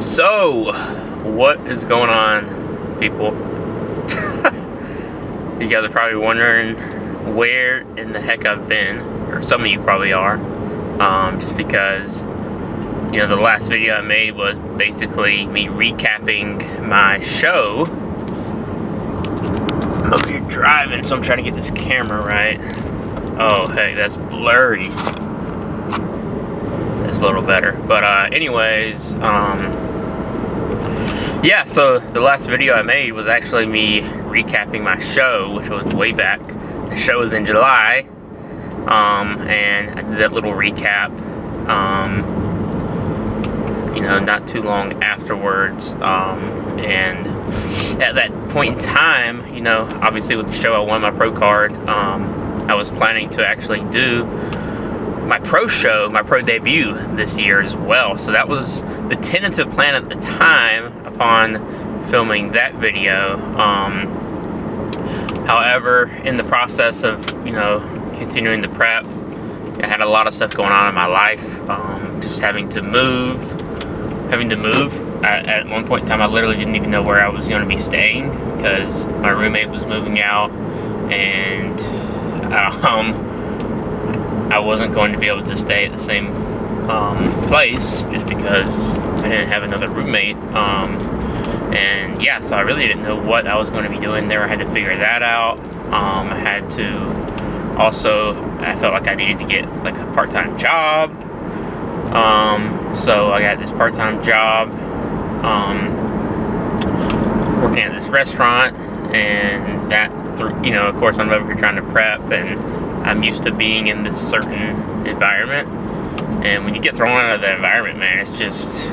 So, what is going on, people? You guys are probably wondering where in the heck I've been, or some of you probably are, just because, you know, the last video I made was basically me recapping my show. I'm over here driving, so I'm trying to get this camera right. Oh, hey, that's blurry. That's a little better, but anyways, yeah, so the last video I made was actually me recapping my show, which was way back. The show was in July, and I did that little recap, you know, not too long afterwards, and at that point in time, you know, obviously with the show I won my pro card. I was planning to actually do my pro show, my pro debut this year as well. So that was the tentative plan at the time upon filming that video. However, in the process of, you know, continuing the prep, I had a lot of stuff going on in my life. Just having to move. At one point in time, I literally didn't even know where I was going to be staying because my roommate was moving out, and I wasn't going to be able to stay at the same place just because I didn't have another roommate. And yeah, so I really didn't know what I was going to be doing there. I had to figure that out. I had to also, I felt like I needed to get like a part-time job. So I got this part-time job working at this restaurant, and that, you know, of course I'm over here trying to prep, and I'm used to being in this certain environment, and when you get thrown out of the environment, man, it's just,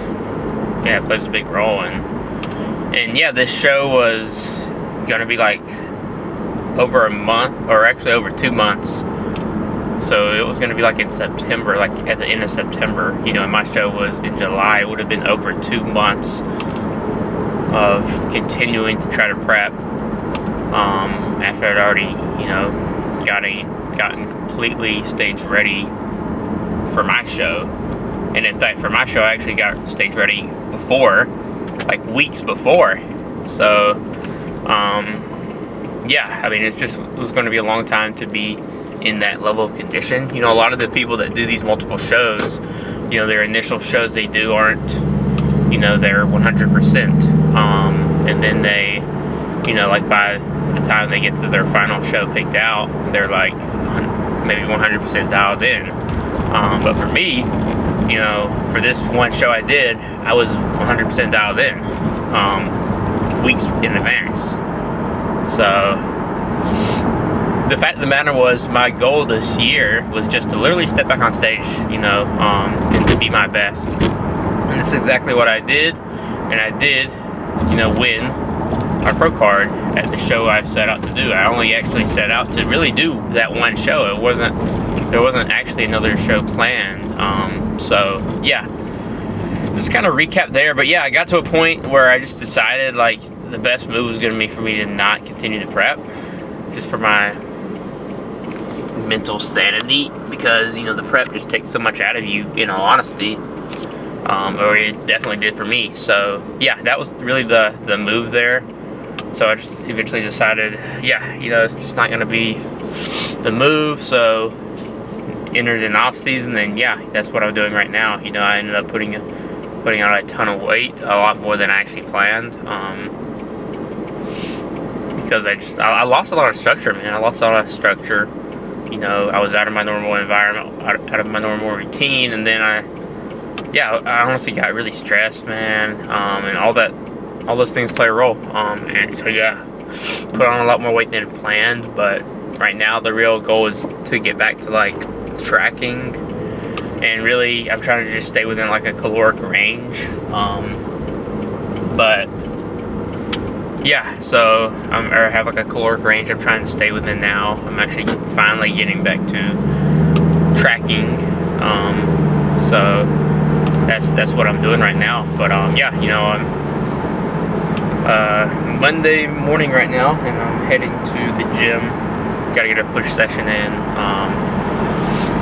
yeah, it plays a big role. And yeah, this show was gonna be like over a month, or actually over 2 months. So it was gonna be like in September, like at the end of September, you know, and my show was in July. It would have been over 2 months of continuing to try to prep, after I'd already, you know, gotten completely stage ready for my show. And in fact, for my show, I actually got stage ready before, like weeks before. So yeah, I mean, it was going to be a long time to be in that level of condition. You know, a lot of the people that do these multiple shows, you know, their initial shows they do aren't, you know, they're 100%, and then they, you know, like by the time they get to their final show picked out, they're like maybe 100% dialed in. But for me, you know, for this one show I did, I was 100% dialed in, weeks in advance. So the fact of the matter was, my goal this year was just to literally step back on stage, you know, and to be my best. And that's exactly what I did. And I did, you know, win my pro card at the show I set out to do. I only actually set out to really do that one show. There wasn't actually another show planned. So yeah, just kind of recap there. But yeah, I got to a point where I just decided like the best move was going to be for me to not continue to prep, just for my mental sanity, because, you know, the prep just takes so much out of you, in all honesty, or it definitely did for me. So yeah, that was really the move there. So I just eventually decided, yeah, you know, it's just not going to be the move. So entered an off season, and yeah, that's what I'm doing right now. You know, I ended up putting on a ton of weight, a lot more than I actually planned, because I lost a lot of structure, man. I lost a lot of structure. You know, I was out of my normal environment, out of my normal routine, and then I honestly got really stressed, man, and all those things play a role, and so yeah, put on a lot more weight than planned. But right now the real goal is to get back to like tracking, and really I'm trying to just stay within like a caloric range, but yeah, so I have like a caloric range I'm trying to stay within now. I'm actually finally getting back to tracking, so that's what I'm doing right now. But yeah, you know, I'm Monday morning right now, and I'm heading to the gym. Got to get a push session in.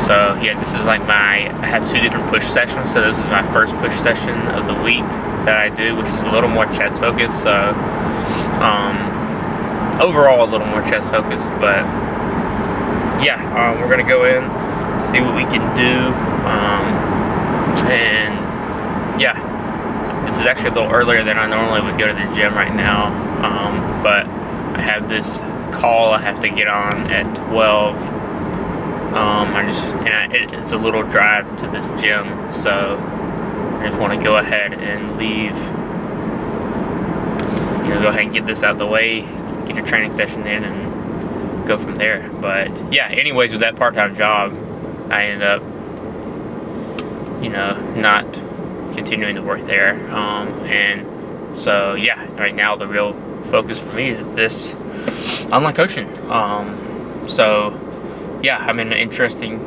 So yeah, this is like I have 2 different push sessions. So this is my first push session of the week that I do, which is a little more chest focused. So overall a little more chest focused, but yeah, we're gonna go in, see what we can do, and yeah, this is actually a little earlier than I normally would go to the gym right now, but I have this call I have to get on at 12. It's a little drive to this gym, so I just want to go ahead and leave, go ahead and get this out of the way, get a training session in, and go from there. But yeah, anyways, with that part-time job, I ended up, not continuing to work there, and so yeah, right now the real focus for me is this online coaching. So yeah, I'm in an interesting,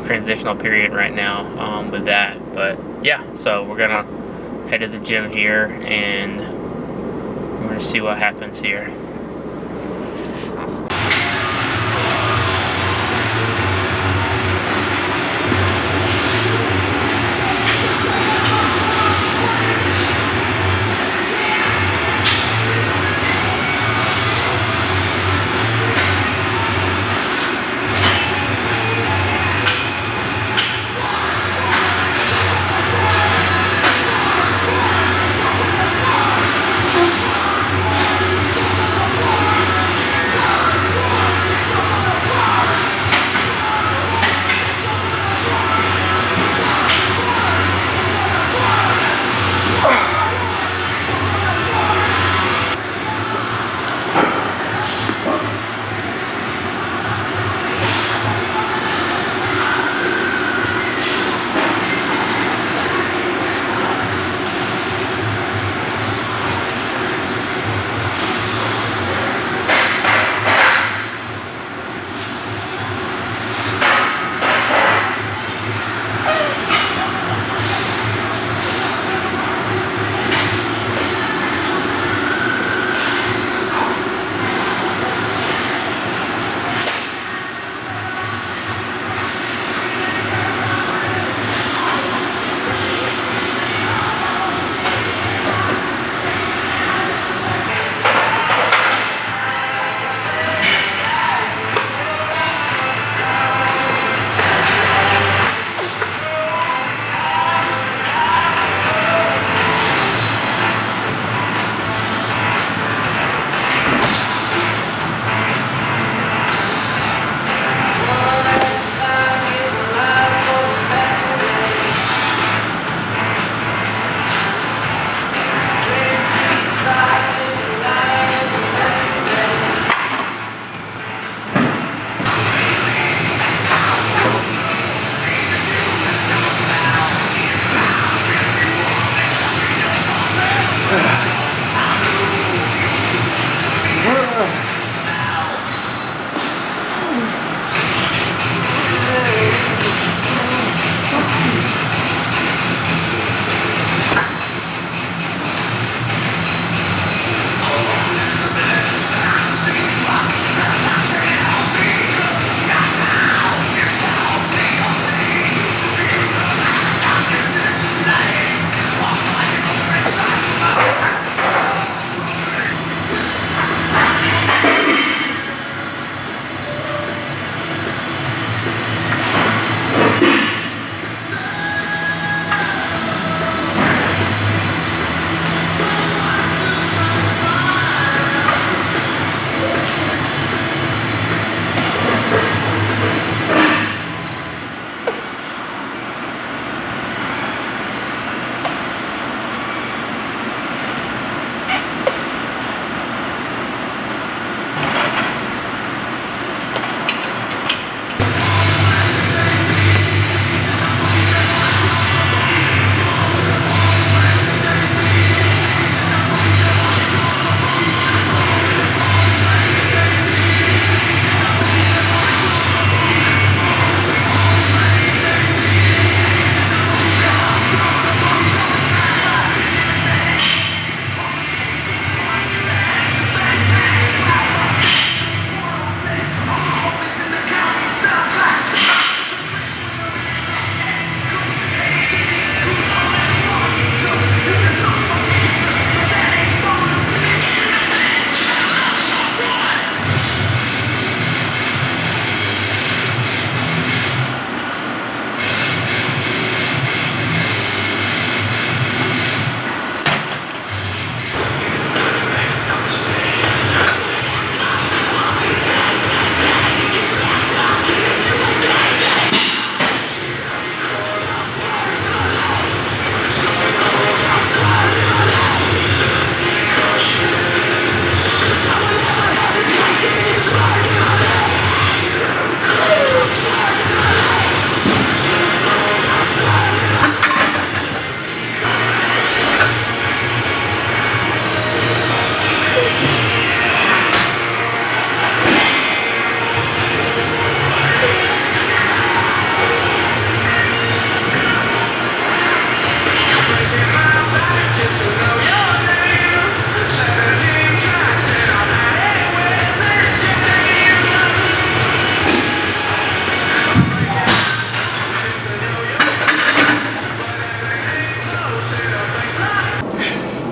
transitional period right now with that. But yeah, so we're gonna head to the gym here, and we're gonna see what happens here.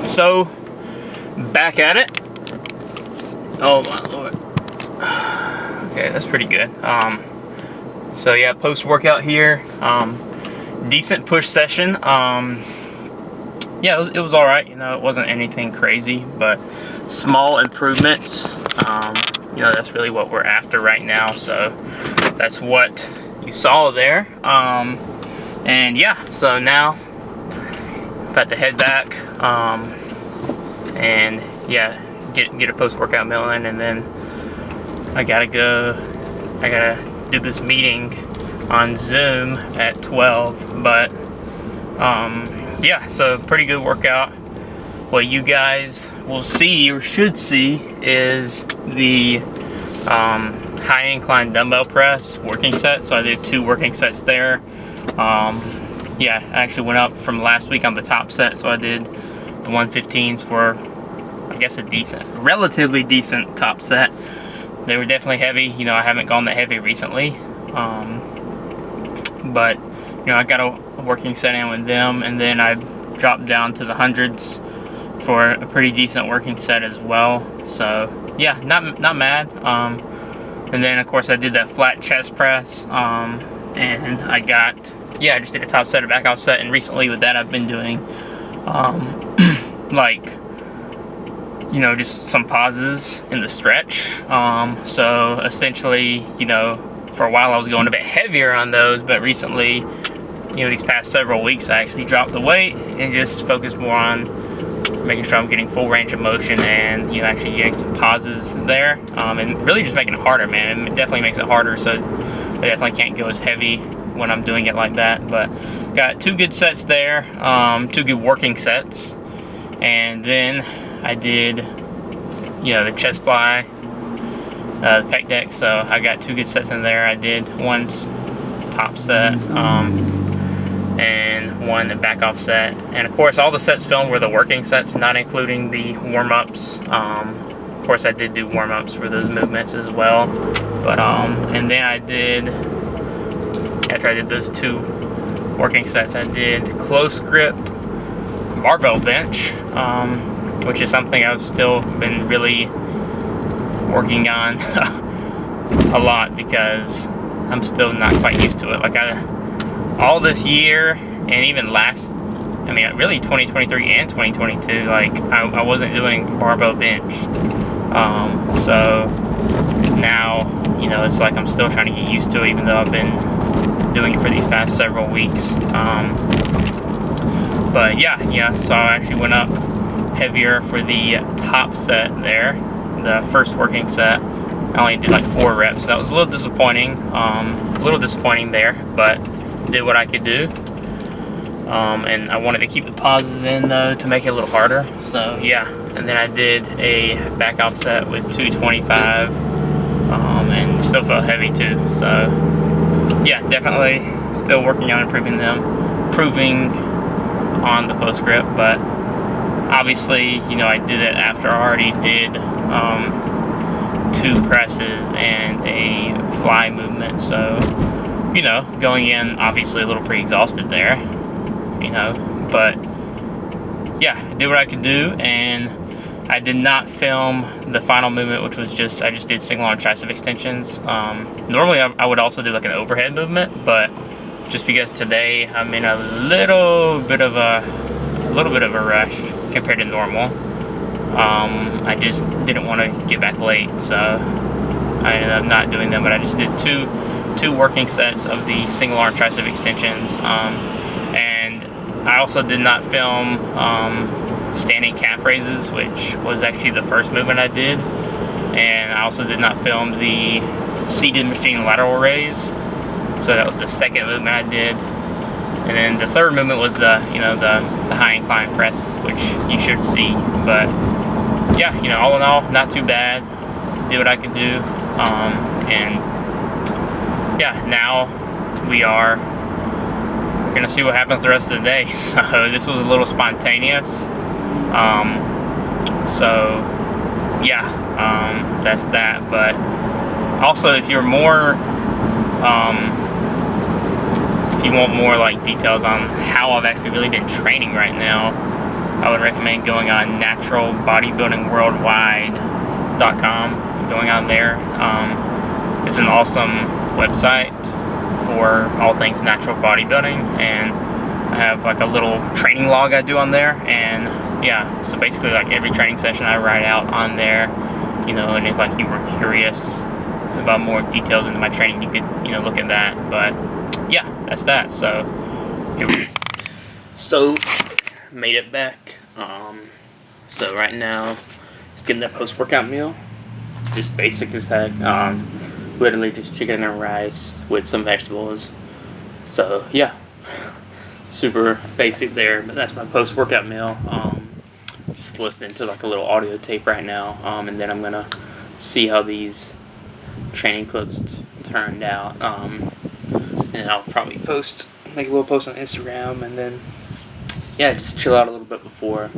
So, back at it. Oh my lord. Okay, that's pretty good. So yeah, post-workout here. Decent push session. Yeah, it was all right. You know, it wasn't anything crazy, but small improvements. You know, that's really what we're after right now. So that's what you saw there. And yeah, so now about to head back. And yeah, get a post-workout meal in, and then I gotta do this meeting on Zoom at 12. But yeah, so pretty good workout. What you guys will see or should see is the high incline dumbbell press working set. So I did 2 working sets there. Yeah, I actually went up from last week on the top set, so I did the 115s for, I guess, a relatively decent top set. They were definitely heavy. You know, I haven't gone that heavy recently, but you know, I got a working set in with them, and then I dropped down to the hundreds for a pretty decent working set as well. So yeah, not mad. And then of course I did that flat chest press, and I just did a top set, a back off set, and recently with that I've been doing like, you know, just some pauses in the stretch. So essentially, you know, for a while I was going a bit heavier on those, but recently, you know, these past several weeks I actually dropped the weight and just focused more on making sure I'm getting full range of motion, and you know, actually getting some pauses there, and really just making it harder, man. It definitely makes it harder, so I definitely can't go as heavy when I'm doing it like that. But got 2 good sets there, 2 good working sets, and then I did, you know, the chest fly, the pec deck. So I got 2 good sets in there. I did 1 top set, and 1 back off set, and of course all the sets filmed were the working sets, not including the warm-ups. Of course I did do warm-ups for those movements as well, but and then I did, after I did those 2 working sets, I did close grip barbell bench, which is something I've still been really working on a lot, because I'm still not quite used to it. Like all this year, and even really 2023 and 2022, like I wasn't doing barbell bench. So now, you know, it's like I'm still trying to get used to it, even though I've been doing it for these past several weeks. But yeah, so I actually went up heavier for the top set there, the first working set. I only did like 4 reps. So that was a little disappointing there, but did what I could do. And I wanted to keep the pauses in though to make it a little harder. So yeah, and then I did a back off set with 225, and still felt heavy too. So yeah, definitely still working on improving on the post grip, but obviously, you know, I did it after I already did 2 presses and a fly movement. So, you know, going in obviously a little pre-exhausted there, you know, but yeah, I did what I could do, and I did not film the final movement, which was I just did single arm tricep extensions. Normally I would also do like an overhead movement, but just because today I'm in a little bit of a rush compared to normal, I just didn't want to get back late, so I ended up not doing them. But I just did two working sets of the single arm tricep extensions, and I also did not film standing calf raises, which was actually the first movement I did, and I also did not film the seated machine lateral raise. So that was the second movement I did, and then the third movement was the high incline press, which you should see. But yeah, you know, all in all, not too bad. Did what I could do, and yeah, now we're gonna see what happens the rest of the day. So this was a little spontaneous. So yeah, that's that. But also, if you're more if you want more like details on how I've actually really been training right now, I would recommend going on naturalbodybuildingworldwide.com, going on there. It's an awesome website for all things natural bodybuilding, and I have like a little training log I do on there, and yeah, so basically like every training session I write out on there, you know, and if like you were curious about more details into my training, you could, you know, look at that. But yeah, that's that. So made it back. So right now just getting that post-workout meal, just basic as heck. Literally just chicken and rice with some vegetables. So yeah, super basic there, but that's my post-workout meal. Just listening to like a little audio tape right now, and then I'm gonna see how these training clips turned out, and I'll probably make a little post on Instagram, and then yeah, just chill out a little bit before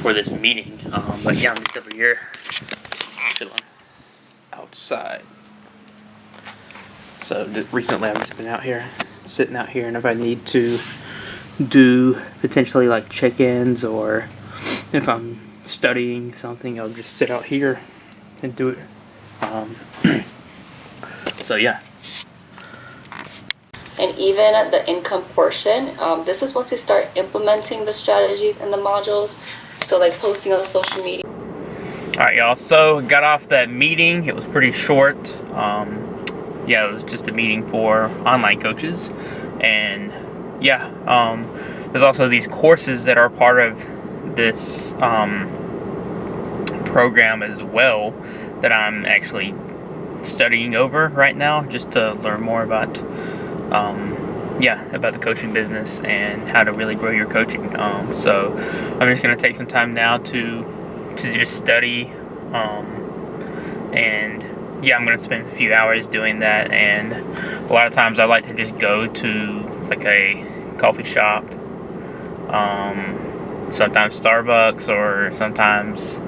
this meeting. But yeah, I'm just over here chilling outside. So recently I've just been out here, sitting out here, and if I need to do potentially like check-ins, or if I'm studying something, I'll just sit out here and do it. So yeah. And even the income portion, this is once you start implementing the strategies and the modules, so like posting on the social media. Alright y'all, so got off that meeting. It was pretty short. Yeah, it was just a meeting for online coaches, and yeah, there's also these courses that are part of this program as well that I'm actually studying over right now, just to learn more about about the coaching business and how to really grow your coaching. So I'm just gonna take some time now to just study, and yeah, I'm gonna spend a few hours doing that. And a lot of times I like to just go to like a coffee shop, sometimes Starbucks, or sometimes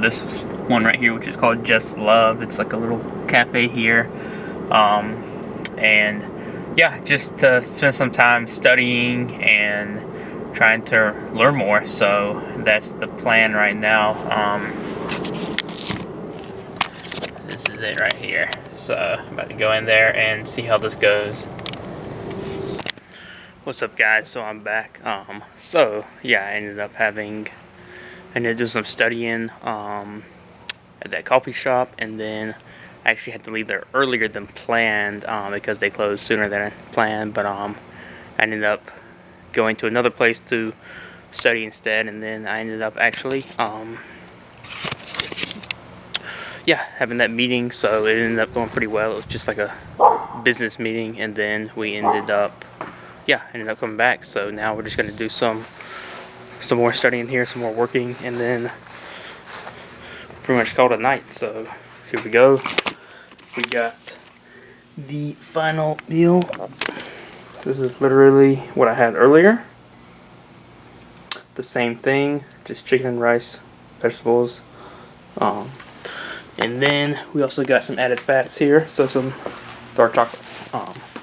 this one right here, which is called Just Love. It's like a little cafe here, and yeah, just to spend some time studying and trying to learn more. So that's the plan right now. This is it right here. So I'm about to go in there and see how this goes. What's up, guys? So I'm back. So yeah, I ended up to do some studying at that coffee shop, and then I actually had to leave there earlier than planned because they closed sooner than planned. But I ended up going to another place to study instead, and then I ended up actually having that meeting. So it ended up going pretty well. It was just like a business meeting, and then we ended up coming back. So now we're just gonna do some more studying here, some more working, and then pretty much call it a night. So here we go. We got the final meal. This is literally what I had earlier. The same thing, just chicken and rice, vegetables. And then we also got some added fats here, so some dark chocolate.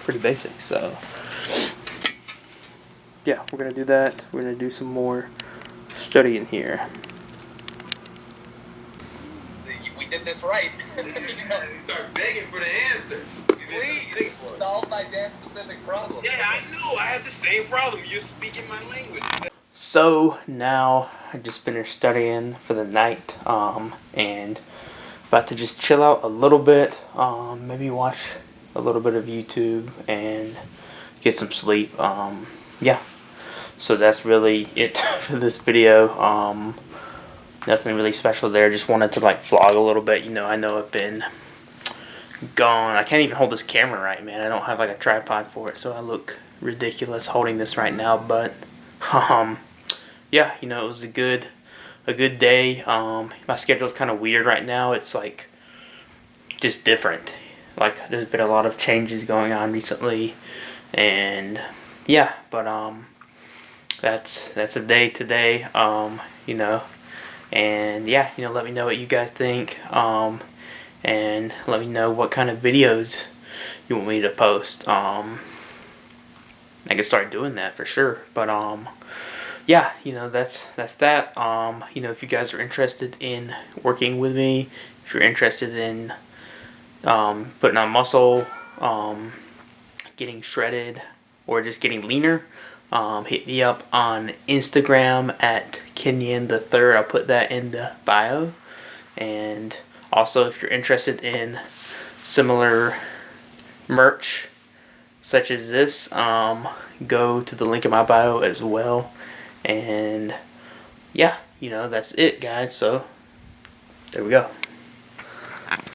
Pretty basic. So yeah, we're gonna do that. We're gonna do some more studying here. We did this right. Start begging for the answer. Please solve my dance-specific problem. Yeah, I know. I have the same problem. You're speaking my language. So now I just finished studying for the night, and about to just chill out a little bit. Maybe watch a little bit of YouTube and get some sleep. Yeah. So that's really it for this video. Nothing really special there. Just wanted to like vlog a little bit. You know, I know I've been gone. I can't even hold this camera right, man. I don't have like a tripod for it, so I look ridiculous holding this right now. But yeah, you know, it was a good day. My schedule's kind of weird right now. It's like just different. Like there's been a lot of changes going on recently, and yeah, but that's a day today. You know. And yeah, you know, let me know what you guys think, and let me know what kind of videos you want me to post. I can start doing that for sure. But yeah, that's that. If you guys are interested in working with me, if you're interested in putting on muscle, getting shredded, or just getting leaner, hit me up on Instagram at Kenyon the Third. I'll put that in the bio. And also, if you're interested in similar merch such as this, go to the link in my bio as well. And yeah, that's it, guys. So there we go.